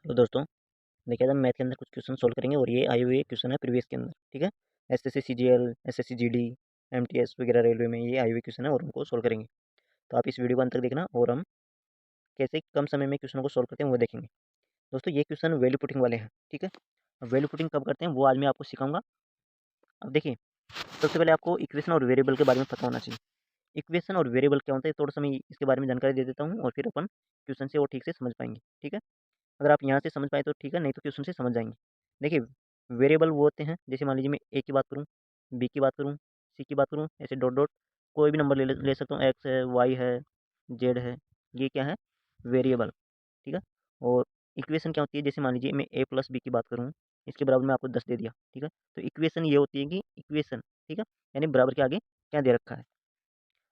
तो दोस्तों देखिए, हम मैथ के अंदर कुछ क्वेश्चन सोल्व करेंगे और ये आए हुए क्वेश्चन है प्रीवियस के अंदर। ठीक है, SSC CGL, SSC GD, MTS वगैरह रेलवे में ये आए हुए क्वेश्चन है और उनको सोल्व करेंगे। तो आप इस वीडियो को अंत तक देखना और हम कैसे कम समय में क्वेश्चनों को सोल्व करते हैं वो देखेंगे। दोस्तों ये क्वेश्चन वैल्यू पुटिंग वाले हैं। ठीक है, अब वैल्यू पुटिंग कब करते हैं वो आज मैं आपको सिखाऊंगा। अब देखिए, सबसे पहले आपको इक्वेशन और वेरिएबल के बारे में पता होना चाहिए। इक्वेशन और वेरिएबल क्या होता है, थोड़ा सा मैं इसके बारे में जानकारी दे देता हूँ और फिर अपन क्वेश्चन से वो ठीक से समझ पाएंगे। ठीक है, अगर आप यहाँ से समझ पाए तो ठीक है, नहीं तो क्वेश्चन से समझ जाएंगे। देखिए, वेरिएबल वो होते हैं, जैसे मान लीजिए मैं ए की बात करूँ, बी की बात करूँ, सी की बात करूँ, ऐसे डॉट डॉट कोई भी नंबर ले सकता हूँ, एक्स है, वाई है, जेड है, ये क्या है, वेरिएबल। ठीक है, और इक्वेशन क्या होती है, जैसे मान लीजिए मैं ए प्लस बी की बात करूँ, इसके बराबर में आपको 10 दे दिया। ठीक है, तो इक्वेशन ये होती है कि इक्वेशन, ठीक है, यानी बराबर के आगे क्या दे रखा है।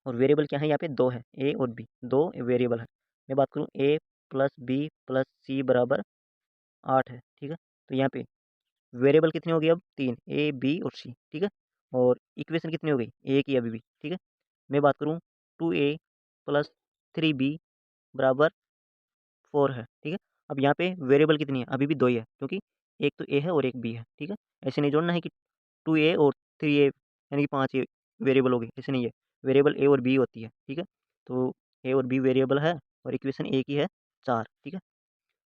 और वेरिएबल क्या है, यहाँ पे दो है, ए और बी, दो वेरिएबल है। मैं बात करूँ ए प्लस बी प्लस सी बराबर 8 है। ठीक है, तो यहाँ पे वेरिएबल कितनी हो गई, अब 3, ए बी और सी। ठीक है, और इक्वेशन कितनी हो गई, ए की अभी भी। ठीक है, मैं बात करूँ 2a प्लस 3b बराबर 4 है। ठीक है, अब यहाँ पे वेरिएबल कितनी है, अभी भी दो ही है, क्योंकि एक तो ए है और एक बी है। ठीक है, ऐसे नहीं जोड़ना है कि 2a और 3a यानी कि 5 ए वेरिएबल हो गई, ऐसे नहीं है। वेरिएबल ए और बी होती है। ठीक है, तो ए और बी वेरिएबल है और इक्वेशन ए की है 4। ठीक है,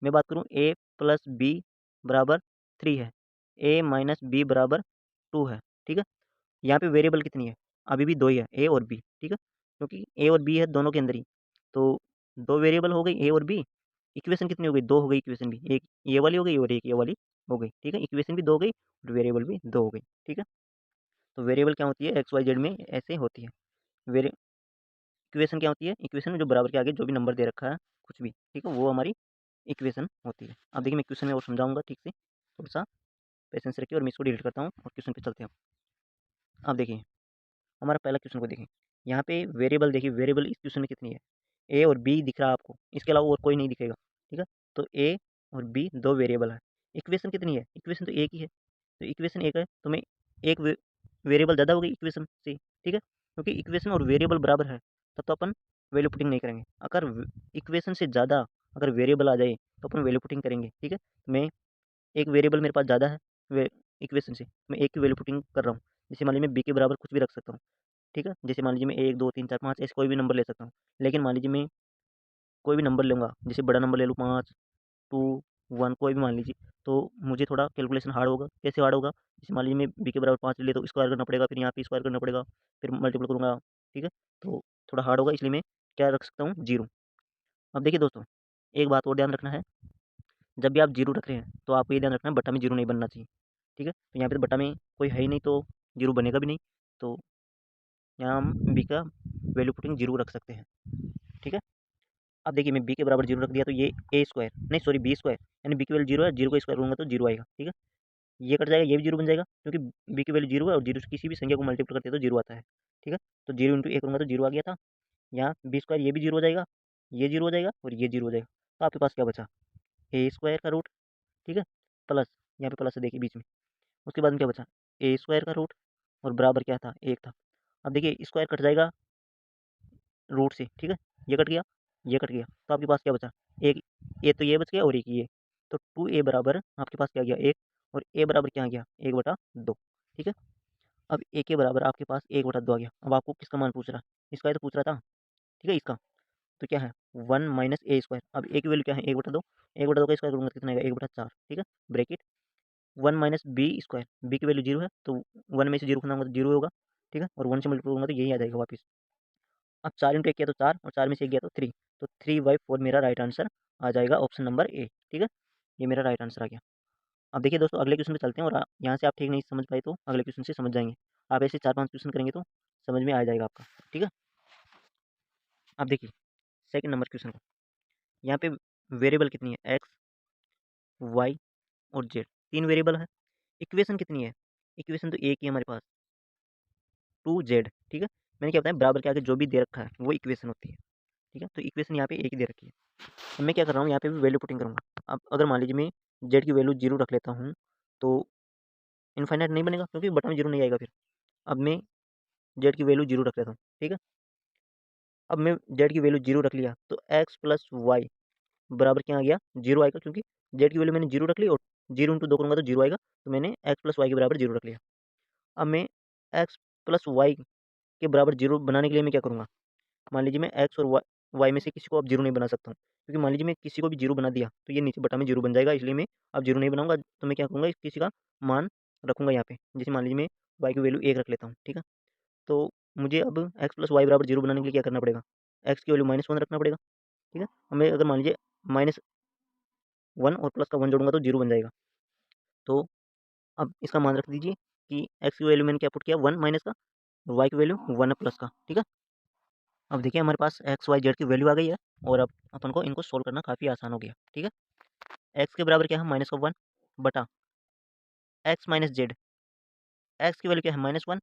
मैं बात करूँ ए प्लस बी बराबर 3 है, ए माइनस बी बराबर 2 है। ठीक है, यहाँ पे वेरिएबल कितनी है, अभी भी दो ही है, ए और बी। ठीक है, क्योंकि ए और बी है दोनों के अंदर ही, तो दो वेरिएबल हो गई ए और बी। इक्वेशन कितनी हो गई, दो हो गई इक्वेशन भी, एक ये वाली हो गई और एक ये वाली हो गई। ठीक है, इक्वेशन भी दो हो गई और वेरिएबल भी दो हो गई। ठीक है, तो वेरिएबल क्या होती है, एक्स वाई जेड में ऐसे होती है। वेरि इक्वेशन क्या होती है, इक्वेशन में जो बराबर के आगे जो भी नंबर दे रखा है कुछ भी, ठीक है, वो हमारी इक्वेशन होती है। अब देखिए, मैं क्वेश्चन में और समझाऊंगा ठीक से, थोड़ा सा पेशेंस रखिए और मैं इसको डिलीट करता हूँ और क्वेश्चन पे चलते हैं। अब देखिए, हमारा पहला क्वेश्चन को देखें। यहाँ पे वेरिएबल देखिए, वेरिएबल इस क्वेश्चन में कितनी है, ए और बी दिख रहा है आपको, इसके अलावा और कोई नहीं दिखेगा। ठीक है, तो ए और बी दो वेरिएबल है। इक्वेशन कितनी है, इक्वेशन तो एक ही है, तो इक्वेशन एक है, तो मैं एक वेरिएबल ज़्यादा हो गई इक्वेशन से। ठीक है, क्योंकि इक्वेशन और वेरिएबल बराबर है तब तो अपन वैल्यू पुटिंग नहीं करेंगे। अगर इक्वेशन से ज़्यादा अगर वेरिएबल आ जाए तो अपन वैल्यू पुटिंग करेंगे। ठीक है, मैं एक वेरिएबल मेरे पास ज़्यादा है वे इक्वेशन से, मैं एक की वैल्यू पुटिंग कर रहा हूँ। जैसे मान लीजिए मैं बी के बराबर कुछ भी रख सकता हूँ। ठीक है, जैसे मान लीजिए मैं 1 2 3 4 5 ऐसे कोई भी नंबर ले सकता हूँ। लेकिन मान लीजिए मैं कोई भी नंबर लूँगा, जैसे बड़ा नंबर ले लूँ, 5 2 1 कोई भी मान लीजिए, तो मुझे थोड़ा कैलकुलेशन हार्ड होगा। कैसे हार्ड होगा, जैसे मान लीजिए मैं बी के बराबर 5 ले तो स्क्वायर करना पड़ेगा, फिर यहाँ पे स्क्वायर करना पड़ेगा, फिर मल्टीपल करूँगा। ठीक है, तो थोड़ा हार्ड होगा, इसलिए मैं क्या रख सकता हूँ, 0। अब देखिए दोस्तों, एक बात और ध्यान रखना है, जब भी आप 0 रख रहे हैं तो आपको ये ध्यान रखना है बट्टा में 0 नहीं बनना चाहिए। ठीक है, तो यहाँ पे तो बट्टा में कोई है ही नहीं, तो 0 बनेगा भी नहीं, तो यहाँ हम बी का वैल्यू पुटिंग 0 रख सकते हैं। ठीक है, अब देखिए, मैं बी के बराबर 0 रख दिया, तो ये ए स्क्वायर नहीं सॉरी बी स्क्वायर, यानी बी की वैल्यू 0 है, 0 का स्क्वायर करूँगा तो 0 आएगा। ठीक है, ये कट जाएगा, ये भी 0 बन जाएगा, क्योंकि बी की वैल्यू 0 है और 0 से किसी भी संख्या को मल्टीप्लाई करते हैं तो 0 आता है। ठीक है, तो 0 इंटू ए करूँगा तो 0 आ गया था। यहाँ बी स्क्वायर, ये भी 0 हो जाएगा, ये 0 हो जाएगा और ये 0 हो जाएगा, तो आपके पास क्या बचा, ए स्क्वायर का रूट। ठीक है, प्लस, यहाँ पे प्लस है देखिए बीच में, उसके बाद में क्या बचा, ए स्क्वायर का रूट, और बराबर क्या था, 1 था। अब देखिए, स्क्वायर कट जाएगा रूट से। ठीक है, ये कट गया, ये कट गया, तो आपके पास क्या बचा, एक ए, तो ये बच गया और एक ये, तो 2a बराबर आपके पास क्या गया, 1, और ए बराबर क्या आ गया, 1/2। ठीक है, अब ए के बराबर आपके पास 1/2 आ गया। अब आपको किसका मान पूछ रहा है, इसका ही तो पूछ रहा था। ठीक है, इसका तो क्या है, 1 माइनस ए स्क्वायर। अब ए की वैल्यू क्या है, 1/2, 1/2 का स्क्वायर करूँगा तो कितना आएगा, 1/4। ठीक है, bracket 1 minus B square, B की वैल्यू 0 है, तो 1 में से 0 खत्म होगा तो 0 होगा। ठीक है, और 1 से मल्टीप्लाई करूँगा तो यही आ जाएगा वापस। अब 4 इंटू 1 किया तो 4, और 4 में से 1 गया तो 3, तो 3/4 मेरा राइट आंसर आ जाएगा, ऑप्शन नंबर ए। ठीक है, ये मेरा राइट आंसर आ गया। अब देखिए दोस्तों, अगले क्वेश्चन पे चलते हैं, और यहाँ से आप ठीक नहीं समझ पाए तो अगले क्वेश्चन से समझ जाएंगे। आप ऐसे 4 5 क्वेश्चन करेंगे तो समझ में आ जाएगा आपका। ठीक है, अब देखिए सेकंड नंबर क्वेश्चन को, यहाँ पे वेरिएबल कितनी है, एक्स वाई और जेड, 3 वेरिएबल है। इक्वेशन कितनी है, इक्वेशन तो एक ही है हमारे पास, 2z। ठीक है, मैंने क्या बताया, बराबर के आगे जो भी दे रखा है वो इक्वेशन होती है। ठीक है, तो इक्वेशन यहाँ पे एक ही दे रखी है। अब मैं क्या कर रहा हूँ, यहाँ पे भी वैल्यू पुटिंग करूँगा। अब अगर मान लीजिए मैं जेड की वैल्यू 0 रख लेता हूँ, तो इनफाइनाइट नहीं बनेगा, क्योंकि बटा में 0 नहीं आएगा फिर। अब मैं जेड की वैल्यू 0 रख लेता हूँ। ठीक है, अब मैं जेड की वैल्यू 0 रख लिया, तो एक्स प्लस वाई बराबर क्या आ गया, 0 आएगा, क्योंकि जेड की वैल्यू मैंने जीरो रख ली और जीरो इंटू दो करूँगा तो जीरो आएगा, तो मैंने एक्स प्लस वाई के बराबर जीरो रख लिया। अब मैं एक्स प्लस वाई के बराबर जीरो बनाने के लिए मैं क्या करूँगा, मान लीजिए मैं एक्स और वाई में से किसी को अब जीरो नहीं बना सकता हूँ, क्योंकि मान लीजिए मैं किसी को भी जीरो बना दिया तो ये नीचे बटा में जीरो बन जाएगा, इसलिए मैं अब जीरो नहीं बनाऊंगा। तो मैं क्या करूँगा, किसी का मान रखूँगा यहाँ पे, जैसे मान लीजिए मैं वाई की वैल्यू एक रख लेता हूँ, ठीक है। तो मुझे अब एक्स प्लस वाई बराबर जीरो बनाने के लिए क्या करना पड़ेगा, एक्स की वैल्यू -1 रखना पड़ेगा, ठीक है। अब मैं अगर मान लीजिए -1 और प्लस का 1 जोड़ूंगा तो जीरो बन जाएगा। तो अब इसका मान रख दीजिए कि एक्स की वैल्यू मैंने क्या पुट किया, 1 माइनस का, और वाई की वैल्यू 1 प्लस का, ठीक है। अब देखिए हमारे पास एक्स वाई जेड की वैल्यू आ गई है और अब अपन को इनको सोल्व करना काफ़ी आसान हो गया, ठीक है। एक्स के बराबर क्या है, -1 बटा एक्स माइनस जेड, एक्स की वैल्यू क्या है -1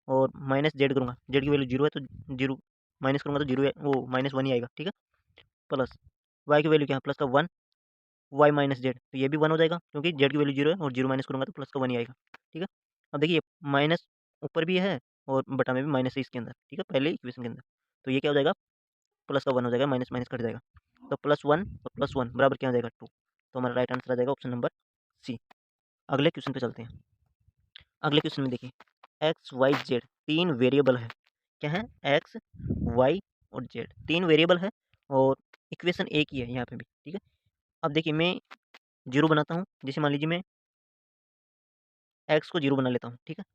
और माइनस जेड करूँगा, जेड की वैल्यू जीरो है तो जीरो माइनस करूँगा तो जीरो वो -1 ही आएगा, ठीक है। प्लस वाई की वैल्यू क्या है, प्लस का 1 वाई माइनस जेड, तो ये भी 1 हो जाएगा क्योंकि जेड की वैल्यू जीरो है और जीरो माइनस करूँगा तो प्लस का 1 ही आएगा, ठीक है। अब देखिए माइनस ऊपर भी है और बटा में भी माइनस है इसके अंदर, ठीक है, पहले इक्वेशन के अंदर। तो ये क्या हो जाएगा, प्लस का 1 हो जाएगा, माइनस माइनस कट जाएगा। तो +1 और +1 बराबर क्या हो जाएगा, 2। तो हमारा राइट आंसर आ जाएगा ऑप्शन नंबर सी। अगले क्वेश्चन पे चलते हैं। अगले क्वेश्चन में देखिए एक्स वाई जेड तीन वेरिएबल है, क्या है, एक्स वाई और जेड तीन वेरिएबल है और इक्वेशन एक ही है यहाँ पे भी, ठीक है। अब देखिए मैं जीरो बनाता हूँ, जैसे मान लीजिए मैं एक्स को जीरो बना लेता हूँ, ठीक है।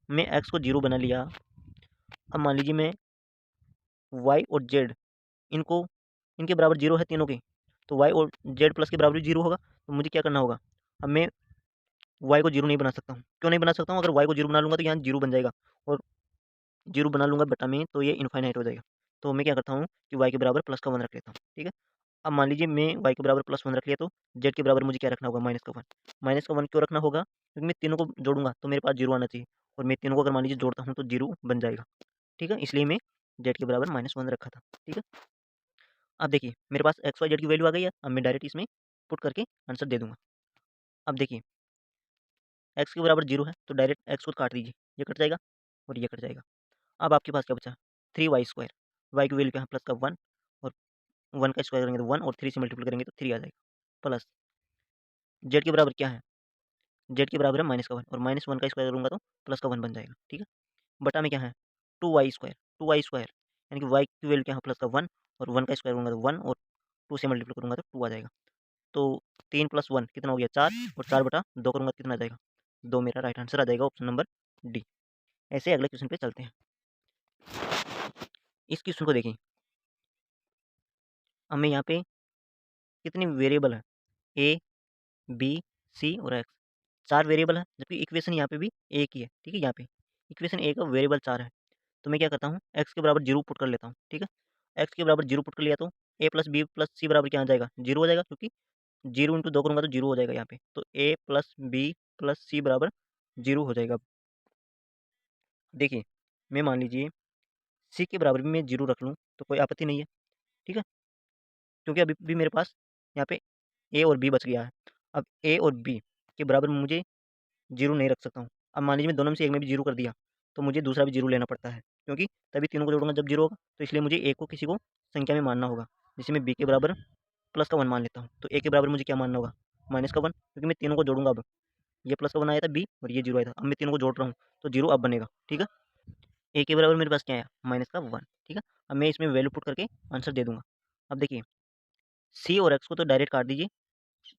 मैं एक्स को जीरो बना लिया। अब मान लीजिए मैं वाई और जेड इनको इनके बराबर जीरो है तीनों के, तो वाई और जेड प्लस के बराबर भी जीरो होगा। तो मुझे क्या करना होगा, अब मैं वाई को जीरो नहीं बना सकता हूँ, क्यों नहीं बना सकता हूँ, अगर वाई को जीरो बना लूँगा तो यहाँ जीरो बन जाएगा और जीरो बना लूँगा बटा में तो ये इनफाइनाइट हो जाएगा। तो मैं क्या करता हूँ कि वाई के बराबर प्लस का 1 रख लेता हूँ, ठीक है। अब मान लीजिए मैं वाई के बराबर +1 रख लिया तो जेड के बराबर मुझे क्या रखना होगा, -1। -1 क्यों रखना होगा, क्योंकि मैं तीनों को जोड़ूंगा तो मेरे पास जीरो आना चाहिए और मैं तीनों को अगर मान लीजिए जोड़ता हूँ तो जीरो बन जाएगा, ठीक है। इसलिए मैं जेड के बराबर -1 रखा था, ठीक है। अब देखिए मेरे पास एक्स वाई जेड की वैल्यू आ गई है, अब मैं डायरेक्ट इसमें पुट करके आंसर दे दूंगा। अब देखिए एक्स के बराबर जीरो है तो डायरेक्ट एक्स को काट दीजिए, ये कट जाएगा और ये कट जाएगा। अब आपके पास क्या बचा, 3y², वाई की वैल्यू क्या है, प्लस का 1 और 1 का स्क्वायर करेंगे तो 1 और 3 से मल्टीप्लाई करेंगे तो 3 आ जाएगा। प्लस जेड के बराबर क्या है, जेड के बराबर है -1 और -1 का स्क्वायर करूँगा तो प्लस का 1 बन जाएगा, ठीक है। बटा में क्या है, 2y² यानी कि वाई की वैल्यू क्या है, प्लस का 1 और 1 का स्क्वायर करूँगा तो 1 और 2 से मल्टीप्लाई करूँगा तो 2 आ जाएगा। तो 3 + 1 कितना हो गया, 4 और 4 बटा 2 करूँगा कितना आ जाएगा, 2 मेरा राइट आंसर आ जाएगा ऑप्शन नंबर डी। ऐसे अगले क्वेश्चन पे चलते हैं। इस क्वेश्चन को देखें, हमें यहाँ पे कितनी वेरिएबल है, ए, बी, सी और एक्स, 4 वेरिएबल है, जबकि इक्वेशन यहाँ पे भी एक ही है, ठीक है। यहाँ पे इक्वेशन एक है, वेरिएबल 4 है। तो मैं क्या करता हूँ, एक्स के बराबर जीरो पुट कर लेता हूँ, ठीक है। एक्स के बराबर जीरो पुट कर लिया तो ए प्लस बी प्लस सी बराबर क्या आ जाएगा, जीरो हो जाएगा, क्योंकि जीरो इंटू दो करूँगा तो जीरो हो जाएगा यहाँ पे। तो ए प्लस बी प्लस सी बराबर जीरो हो जाएगा। देखिए मैं मान लीजिए सी के बराबर भी मैं जीरो रख लूँ तो कोई आपत्ति नहीं है, ठीक है, क्योंकि अभी भी मेरे पास यहाँ पे ए और बी बच गया है। अब ए और बी के बराबर मुझे जीरो नहीं रख सकता हूँ। अब मान लीजिए मैं दोनों में से एक में भी जीरो कर दिया तो मुझे दूसरा भी जीरो लेना पड़ता है, क्योंकि तभी तीनों को जोड़ूंगा जब जीरो होगा। तो इसलिए मुझे ए को किसी को संख्या में मानना होगा, जैसे मैं बी के बराबर प्लस का 1 मान लेता हूँ तो ए के बराबर मुझे क्या मानना होगा, माइनस का 1, क्योंकि मैं तीनों को जोड़ूंगा। अब ये प्लस का 1 आया था बी और ये जीरो आया था, अब मैं तीनों को जोड़ रहा हूँ तो जीरो अब बनेगा, ठीक है। ए के बराबर मेरे पास क्या आया, -1, ठीक है। अब मैं इसमें वैल्यू पुट करके आंसर दे दूंगा। अब देखिए सी और एक्स को तो डायरेक्ट काट दीजिए,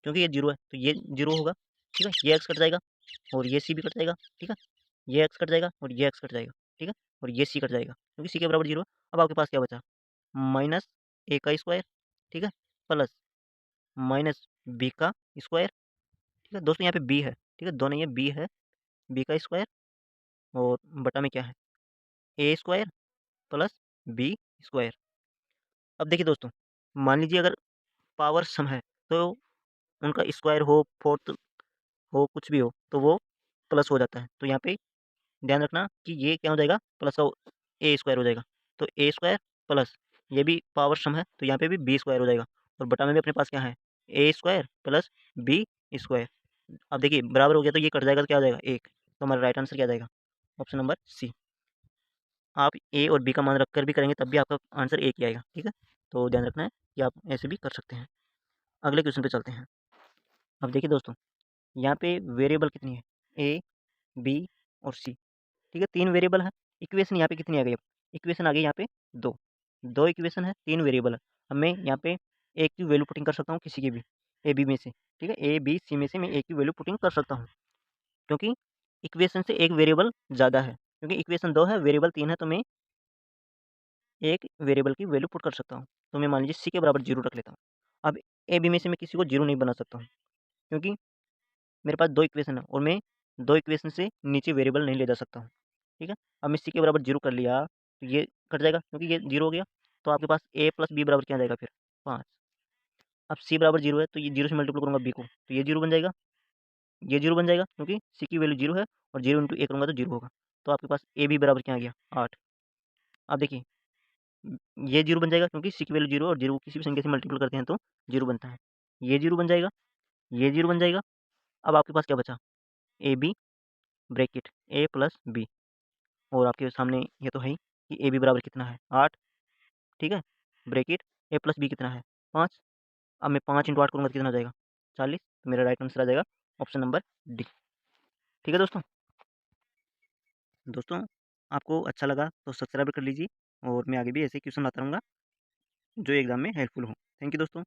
क्योंकि ये जीरो है तो ये जीरो होगा, ठीक है। ये एक्स कट जाएगा और ये सी भी कट जाएगा, ठीक है। ये एक्स कट जाएगा और ये एक्स कट जाएगा, ठीक है। और ये सी कट जाएगा क्योंकि सी के बराबर जीरो है। अब आपके पास क्या बचा, -a का स्क्वायर, ठीक है, प्लस -b का स्क्वायर, ठीक है। दोस्तों यहाँ पे b है, ठीक है, दो नहीं है, b है, b का स्क्वायर और बटा में क्या है, a square plus b square. अब देखिए दोस्तों, मान लीजिए अगर पावर सम है तो उनका स्क्वायर हो, फोर्थ हो, कुछ भी हो तो वो प्लस हो जाता है। तो यहाँ पे ध्यान रखना कि ये क्या हो जाएगा, प्लस ए स्क्वायर हो जाएगा। तो ए स्क्वायर प्लस ये भी पावर सम है तो यहाँ पे भी बी स्क्वायर हो जाएगा और बटा में भी अपने पास क्या है, ए स्क्वायर प्लस बी स्क्वायर। अब देखिए बराबर हो गया तो ये कट जाएगा तो क्या हो जाएगा, एक। तो हमारा राइट आंसर क्या जाएगा, ऑप्शन नंबर सी। आप ए और बी का मान रखकर भी करेंगे तब भी आपका आंसर एक ही आएगा, ठीक है। तो ध्यान रखना है कि आप ऐसे भी कर सकते हैं। अगले क्वेश्चन पे चलते हैं। अब देखिए दोस्तों, यहाँ पे वेरिएबल कितनी है, ए, बी और सी, ठीक है, 3 वेरिएबल है। इक्वेशन यहाँ पे कितनी आ गई, अब इक्वेशन आ गई यहाँ पे 2, 2 इक्वेशन है, 3 वेरिएबल है। अब मैं यहाँ पे एक की वैल्यू पुटिंग कर सकता हूँ किसी की भी, ए, बी में से, ठीक है, ए, बी, सी में से मैं एक की वैल्यू पुटिंग कर सकता हूँ, क्योंकि इक्वेशन से एक वेरिएबल ज़्यादा है, क्योंकि इक्वेशन 2 है, वेरिएबल 3 है, तो मैं एक वेरिएबल की वैल्यू पुट कर सकता हूँ। तो मैं मान लीजिए सी के बराबर 0 रख लेता हूँ। अब ए, बी में से मैं किसी को 0 नहीं बना सकता हूँ, क्योंकि मेरे पास 2 इक्वेशन है और मैं 2 इक्वेशन से नीचे वेरिएबल नहीं ले जा सकता हूँ, ठीक है। अब मैं सी के बराबर 0 कर लिया, तो ये कट जाएगा क्योंकि ये 0 हो गया, तो आपके पास ए प्लस बी बराबर क्या आ जाएगा फिर 5। अब सी बराबर 0 है, तो ये 0 से मल्टीप्लाई करूँगा बी को, तो ये 0 बन जाएगा, ये 0 बन जाएगा क्योंकि सी की वैल्यू 0 है और 0 इंटू ए करूँगा तो 0 होगा। तो आपके पास ए बी बराबर क्या आ गया 8। अब देखिए ये 0 बन जाएगा क्योंकि सी की वैल्यू 0 और 0 को किसी भी संख्या से मल्टीप्लाई करते हैं तो 0 बनता है। ये 0 बन जाएगा, ये 0 बन जाएगा। अब आपके पास क्या बचा, A B bracket A plus B, और आपके सामने ये तो है ही कि ए बी बराबर कितना है 8, ठीक है, ब्रैकेट ए प्लस बी कितना है 5। अब मैं 5 इंटू 8 करूँगा तो कितना आ जाएगा 40, तो मेरा राइट आंसर आ जाएगा ऑप्शन नंबर डी। ठीक है दोस्तों, दोस्तों आपको अच्छा लगा तो सब्सक्राइब कर लीजिए, और मैं आगे भी ऐसे क्वेश्चन लाता रहूँगा जो एग्जाम में हेल्पफुल हो। थैंक यू दोस्तों,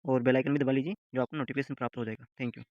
और बेल आइकन भी दबा लीजिए, जो आपको नोटिफिकेशन प्राप्त हो जाएगा। Thank you.